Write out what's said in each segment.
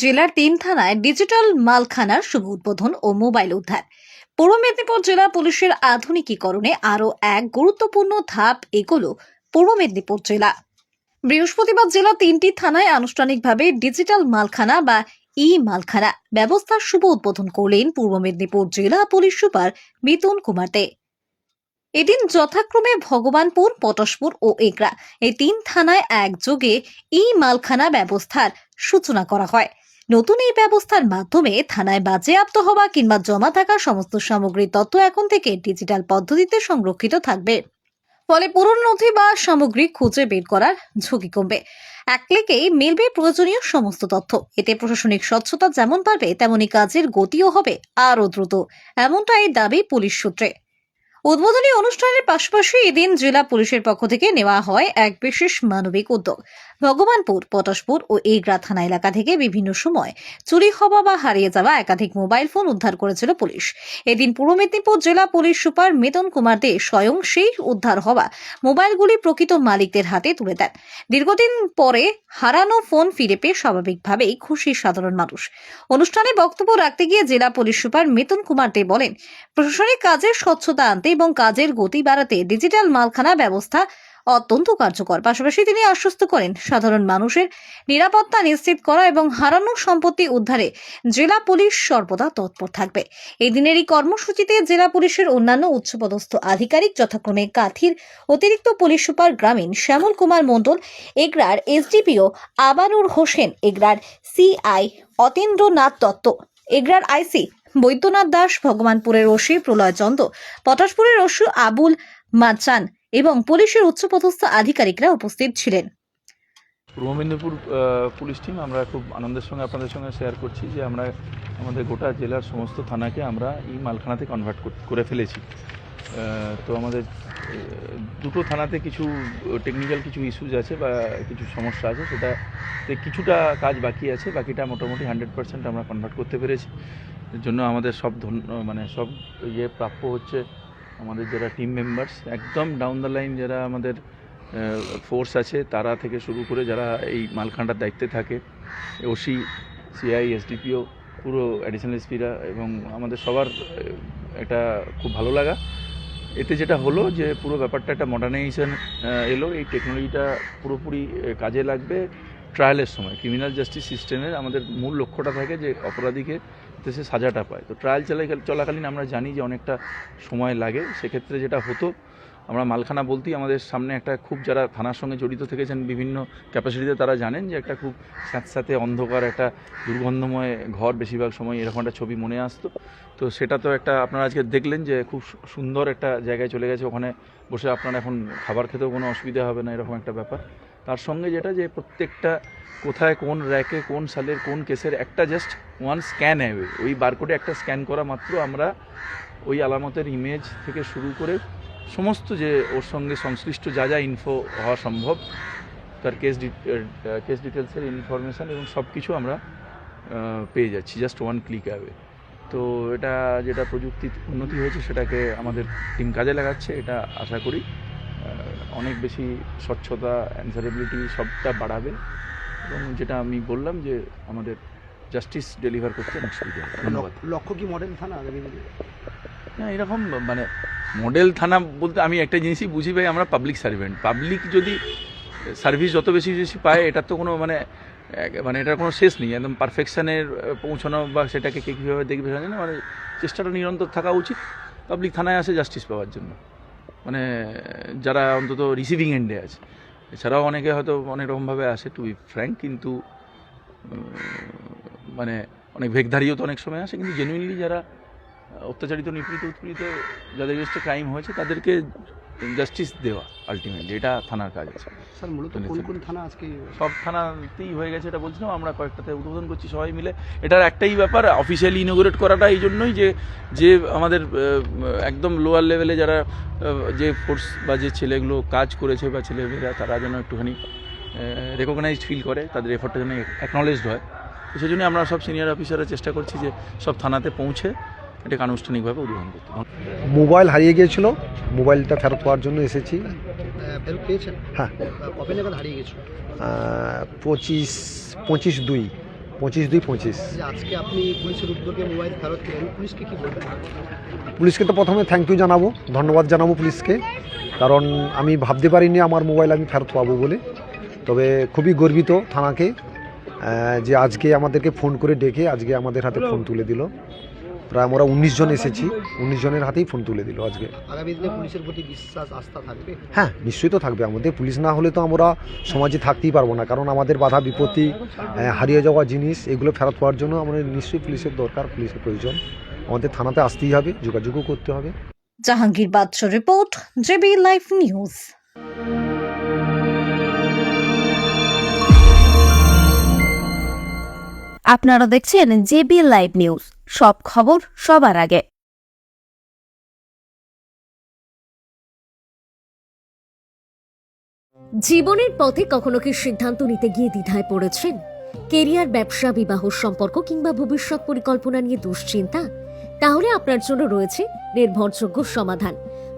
জেলার ৩ থানায় ডিজিটাল মালখানার শুভ উদ্বোধন ও মোবাইল উদ্ধার। পূর্ব মেদিনীপুর জেলা পুলিশের আধুনিকীকরণে আরও এক গুরুত্বপূর্ণ ধাপ এগোলো পূর্ব মেদিনীপুর জেলা। বৃহস্পতিবার জেলা ৩টি থানায় আনুষ্ঠানিকভাবে ডিজিটাল মালখানা বা ই মালখানা ব্যবস্থার শুভ উদ্বোধন করলেন পূর্ব মেদিনীপুর জেলা পুলিশ সুপার মিতুন কুমার দে। এদিন যথাক্রমে ভগবানপুর, পটাশপুর ও এগরা এই ৩ থানায় একযোগে ই মালখানা ব্যবস্থার সূচনা করা হয়। নতুন এই ব্যবস্থার মাধ্যমে থানায় বাজেয়াপ্ত হওয়া কিংবা জমা থাকা সমস্ত সামগ্রীর তথ্য এখন থেকে ডিজিটাল পদ্ধতিতে সংরক্ষিত থাকবে। ফলে পুরনো নথি বা সামগ্রী খুঁজে বের করার ঝুঁকি কমবে। এক ক্লিকেই মিলবে প্রয়োজনীয় সমস্ত তথ্য। এতে প্রশাসনিক স্বচ্ছতা যেমন বাড়বে, তেমনি কাজের গতিও হবে আরও দ্রুত, এমনটাই দাবি পুলিশ সূত্রে। উদ্বোধনী অনুষ্ঠানের পাশাপাশি এদিন জেলা পুলিশের পক্ষ থেকে নেওয়া হয় এক বিশেষ মানবিক উদ্যোগ। ভগবানপুর, পটাশপুর ও এগরা থানা এলাকা থেকে বিভিন্ন সময় চুরি হওয়া বা হারিয়ে যাওয়া একাধিক মোবাইল ফোন উদ্ধার করেছিল পুলিশ। এদিন পূর্ব মেদিনীপুর জেলা পুলিশ সুপার মিতুন কুমার দে স্বয়ং সেই উদ্ধার হওয়া মোবাইলগুলি প্রকৃত মালিকদের হাতে তুলে দেন। দীর্ঘদিন পরে হারানো ফোন ফিরে পেয়ে স্বাভাবিকভাবেই খুশি সাধারণ মানুষ। অনুষ্ঠানে বক্তব্য রাখতে গিয়ে জেলা পুলিশ সুপার মিতুন কুমার দে বলেন, প্রশাসনিক কাজের স্বচ্ছতা আনতে এবং কাজের গতি বাড়াতে ডিজিটাল মালখানা ব্যবস্থা অত্যন্ত কার্যকর। পাশাপাশি তিনি আশ্বস্ত করেন, সাধারণ মানুষের নিরাপত্তা নিশ্চিত করা এবং হারানো সম্পত্তি উদ্ধারে জেলা পুলিশ সর্বদা তৎপর থাকবে। এই দিনের এই কর্মসূচিতে জেলা পুলিশের অন্যান্য উচ্চপদস্থ আধিকারিক যথাক্রমে কাথির অতিরিক্ত পুলিশ সুপার গ্রামীণ শ্যামল কুমার মণ্ডল, এগরার এসডিপিও আবানুর হোসেন, এগরার সিআই অতীন্দ্রনাথ দত্ত, এগরার আইসি বৈদ্যনাথ দাস, ভগবানপুরের ওসি প্রলয় চন্দ্র, পটাশপুরের ওসি আবুল মাচান এবং পুলিশের উচ্চপদস্থ আধিকারিকরা উপস্থিত ছিলেন। পূর্ব মেদিনীপুর পুলিশ টিম আমরা খুব আনন্দের সঙ্গে আপনাদের সঙ্গে শেয়ার করছি যে আমরা আমাদের গোটা জেলার সমস্ত থানাকে আমরা এই মালখানাতে কনভার্ট করে ফেলেছি। তো আমাদের দুটো থানাতে কিছু টেকনিক্যাল কিছু ইস্যুজ আছে বা কিছু সমস্যা আছে, সেটাতে কিছুটা কাজ বাকি আছে, বাকিটা মোটামুটি 100% আমরা কনভার্ট করতে পেরেছি। এর জন্য আমাদের সব সব প্রাপ্য হচ্ছে আমাদের যারা টিম মেম্বার্স একদম ডাউন দ্য লাইন, যারা আমাদের ফোর্স আছে তারা থেকে শুরু করে যারা এই মালখানার দায়িত্বে থাকে, ওসি, সিআই, এসডিপিও, পুরো অ্যাডিশনাল এসপিরা এবং আমাদের সবার এটা খুব ভালো লাগা। এতে যেটা হলো যে পুরো ব্যাপারটা একটা মডার্নাইজেশন এলো। এই টেকনোলজিটা পুরোপুরি কাজে লাগবে ট্রায়ালের সময়। ক্রিমিনাল জাস্টিস সিস্টেমের আমাদের মূল লক্ষ্যটা থাকে যে অপরাধীকে সে সাজাটা পায়। তো ট্রায়াল চলাকালীন আমরা জানি যে অনেকটা সময় লাগে। সেক্ষেত্রে যেটা হতো, আমরা মালখানা বলতেই আমাদের সামনে একটা খুব, যারা থানার সঙ্গে জড়িত থেকেছেন বিভিন্ন ক্যাপাসিটিতে তারা জানেন যে একটা খুব স্যাঁতস্যাঁতে অন্ধকার একটা দুর্গন্ধময় ঘর, বেশিরভাগ সময় এরকম একটা ছবি মনে আসতো। তো সেটা তো একটা আপনারা আজকে দেখলেন যে খুব সুন্দর একটা জায়গায় চলে গেছে। ওখানে বসে আপনারা এখন খাবার খেতেও কোনো অসুবিধা হবে না, এরকম একটা ব্যাপার। তার সঙ্গে যেটা যে প্রত্যেকটা কোথায় কোন র্যাকে কোন সালের কোন কেসের একটা জাস্ট ওয়ান স্ক্যান অ্যাওয়ে, ওই বারকোডে একটা স্ক্যান করা মাত্র আমরা ওই আলামতের ইমেজ থেকে শুরু করে সমস্ত যে ওর সঙ্গে সংশ্লিষ্ট যা যা ইনফো হওয়া সম্ভব, তার কেস ডিটেলসের ইনফরমেশান এবং সব কিছু আমরা পেয়ে যাচ্ছি জাস্ট ওয়ান ক্লিক অ্যাওয়ে। তো এটা যেটা প্রযুক্তির উন্নতি হয়েছে সেটাকে আমাদের টিম কাজে লাগাচ্ছে। এটা আশা করি অনেক বেশি স্বচ্ছতা, অ্যানসারেবিলিটি সবটা বাড়াবে এবং যেটা আমি বললাম যে আমাদের জাস্টিস ডেলিভার করতে অনেক সুবিধা হবে। ধন্যবাদ। লক্ষ্য কি মডেল থানা? না, এরকম মডেল থানা বলতে আমি একটা জিনিসই বুঝি ভাই, আমরা পাবলিক সার্ভেন্ট। পাবলিক যদি সার্ভিস যত বেশি পায়, এটার তো কোনো এটার কোনো শেষ নেই। একদম পারফেকশানের পৌঁছানো বা সেটাকে কে কীভাবে দেখবে জানি না, চেষ্টাটা নিরন্তর থাকা উচিত। পাবলিক থানায় আসে জাস্টিস পাওয়ার জন্য, যারা অন্তত রিসিভিং এন্ডে আছে। এছাড়াও অনেকে হয়তো অনেক রকমভাবে আসে, টু বি ফ্র্যাঙ্ক, কিন্তু অনেক ভেগধারীও তো অনেক সময় আসে। কিন্তু জেনুইনলি যারা অত্যাচারিত, নিপীড়িত, উৎপীড়িত, যাদের বিরুদ্ধে ক্রাইম হয়েছে তাদেরকে জাস্টিস দেওয়া আলটিমেটলি এটা থানার কাজ আছে। স্যার, মূলত কোন থানা আজকে? সব থানাতেই হয়ে গেছে, এটা বলছিলাম। আমরা কয়েকটাতে উদ্বোধন করছি সবাই মিলে। এটার একটাই ব্যাপার, অফিসিয়ালি ইনোগ্রেট করাটা এই জন্যই যে আমাদের একদম লোয়ার লেভেলে যারা যে ফোর্স বা যে ছেলেগুলো কাজ করেছে বা ছেলেমেয়েরা, তারা যেন একটুখানি রেকগনাইজড ফিল করে, তাদের এফোর্টটা যেন অ্যাকনলেজড হয়। তো সেই জন্যই আমরা সব সিনিয়র অফিসাররা চেষ্টা করছি যে সব থানাতে পৌঁছে এটাকে আনুষ্ঠানিকভাবে উদ্বোধন করতে। মোবাইল হারিয়ে গিয়েছিল, মোবাইলটা ফেরত পাওয়ার জন্য এসেছি। ফেরত পেয়েছেন? হ্যাঁ। কবে নাগাদ হারিয়ে গেছিল? 25/2। 25/2/25। যে আজকে আপনি পুলিশের উদ্যোগে মোবাইল ফেরত পেলেন, পুলিশকে কি বলবেন? পুলিশকে তো প্রথমে থ্যাংক ইউ জানাবো, ধন্যবাদ জানাবো পুলিশকে, কারণ আমি ভাবতে পারিনি আমার মোবাইল আমি ফেরত পাবো বলে। তবে খুবই গর্বিত থানাকে যে আজকে আমাদেরকে ফোন করে ডেকে আজকে আমাদের হাতে ফোন তুলে দিল। প্রায় আমরা 19 জন এসেছি, 19 জনের হাতেই ফোন তুলে দিল আজকে। আগামী দিনে পুলিশের প্রতি বিশ্বাস আস্থা থাকবে? হ্যাঁ, নিশ্চয়ই তো থাকবে। আমাদের পুলিশ না হলে তো আমরা সমাজে থাকতেই পারবো না, কারণ আমাদের বাধা বিপত্তি, হারিয়ে যাওয়া জিনিস এগুলো ফেরত পাওয়ার জন্য আমাদের নিশ্চয়ই পুলিশের দরকার, পুলিশের প্রয়োজন। আমাদের থানাতে আসতেই হবে, যোগাযোগও করতে হবে। জাহাঙ্গীর বাদশার রিপোর্ট, জেবি লাইভ নিউজ। আপনারা দেখছেন জেবি লাইভ নিউজ, সব খবর সবার আগে। জীবনের পথে কখনো কি সিদ্ধান্ত নিতে গিয়ে দ্বিধায় পড়েছেন? কেরিয়ার, ব্যবসা, বিবাহ, সম্পর্ক কিংবা ভবিষ্যৎ পরিকল্পনা নিয়ে দুশ্চিন্তা? তাহলে আপনার জন্য রয়েছে নির্ভরযোগ্য সমাধান।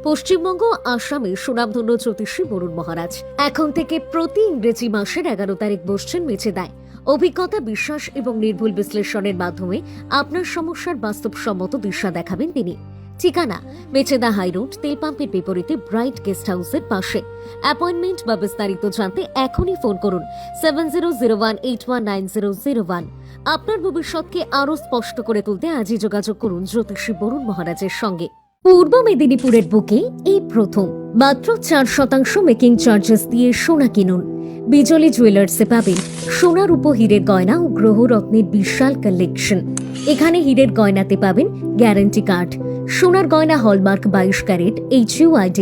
পশ্চিমবঙ্গ ও আসামে সুনামধন্য জ্যোতিষী বরুণ মহারাজ এখন থেকে প্রতি ইংরেজি মাসের 11 তারিখ বসছেন মেচেদায়। অভিজ্ঞতা, বিশ্বাস এবং নির্ভুল বিশ্লেষণের মাধ্যমে আপনার সমস্যার বাস্তবসম্মত দিশা দেখাবেন তিনি। ঠিকানা মেচেদা হাইরোড, তেল পাম্পের বিপরীতে ব্রাইট গেস্ট হাউসের পাশে। অ্যাপয়েন্টমেন্ট বা বিস্তারিত জানতে এখনই ফোন করুন 7001819001। আপনার ভবিষ্যৎকে আরও স্পষ্ট করে তুলতে আজই যোগাযোগ করুন জ্যোতিষী বরুণ মহারাজের সঙ্গে। পূর্ব মেদিনীপুরের বুকে এই প্রথম মাত্র 4% মেকিং চার্জেস দিয়ে সোনা কিনুন। বিজলি জুয়েলার্সে পাবেন সোনার উপহীরের গয়না ও গ্রহরত্নের বিশাল কালেকশন। এখানে হীরের গয়নাতে পাবেন গ্যারান্টি কার্ড, সোনার গয়না হলমার্ক 22 ক্যারেট HUID,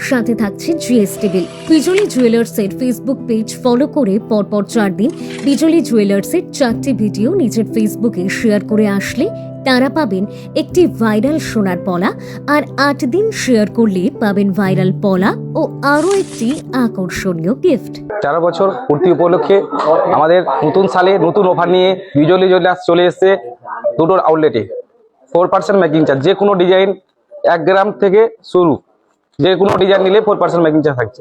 সাথে থাকছে জিএসটি বিল। বিজলি জুয়েলার্সের ফেসবুক পেজ ফলো করে পরপর 4 দিন বিজলি জুয়েলার্সের 4টি ভিডিও নিজের ফেসবুকে শেয়ার করে আসলে তারা পাবেন একটি ভাইরাল সোনার পলা, আর 8 দিন শেয়ার করলে পাবেন ভাইরাল পলা ও আরও একটি আকর্ষণীয় গিফট। 4 বছর পূর্তি উপলক্ষে আমাদের নতুন সালে নতুন অফার নিয়ে বিজলি জুয়েলার্স চলে এসেছে দুটোর আউটলেটে। 4% মেকিং চার্জ, যে কোনো ডিজাইন 1 গ্রাম থেকে শুরু, যে কোনো ডিজাইন নিলে 4% মেকিং চার্জ থাকছে।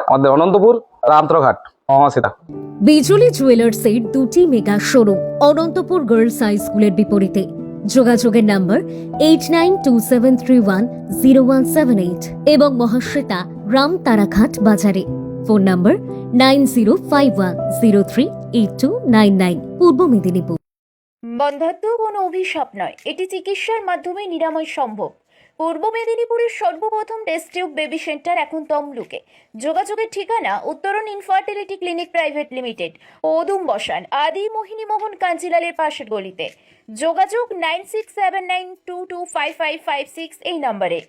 আমাদের অনন্তপুর, রামতরঘাট, মহাসেতা। বিজলি জুয়েলার্সের 2টি mega showroom Anantapur girls high স্কুলের বিপরীতে। যোগাযোগের নাম্বার 8927310178 এবং মহাশ্বেতা, রাম তারাঘাট বাজারে। ফোন নাম্বার 9051038299, পূর্ব মেদিনীপুর। বন্ধ্যাত্ব কোনো অভিশাপ নয়, এটি চিকিৎসার মাধ্যমে নিরাময় সম্ভব। পূর্ব মেদিনীপুরের সর্বপ্রথম টেস্ট টিউব বেবি সেন্টার এখন তমলুকে। যোগাযোগের ঠিকানা উত্তরণ ইনফার্টিলিটি ক্লিনিক প্রাইভেট লিমিটেড, ওদুম বসান, আদি মোহিনী মোহন কাঞ্জিলালের পাশের গলিতে। যোগাযোগ 9679225556 এই নম্বরে।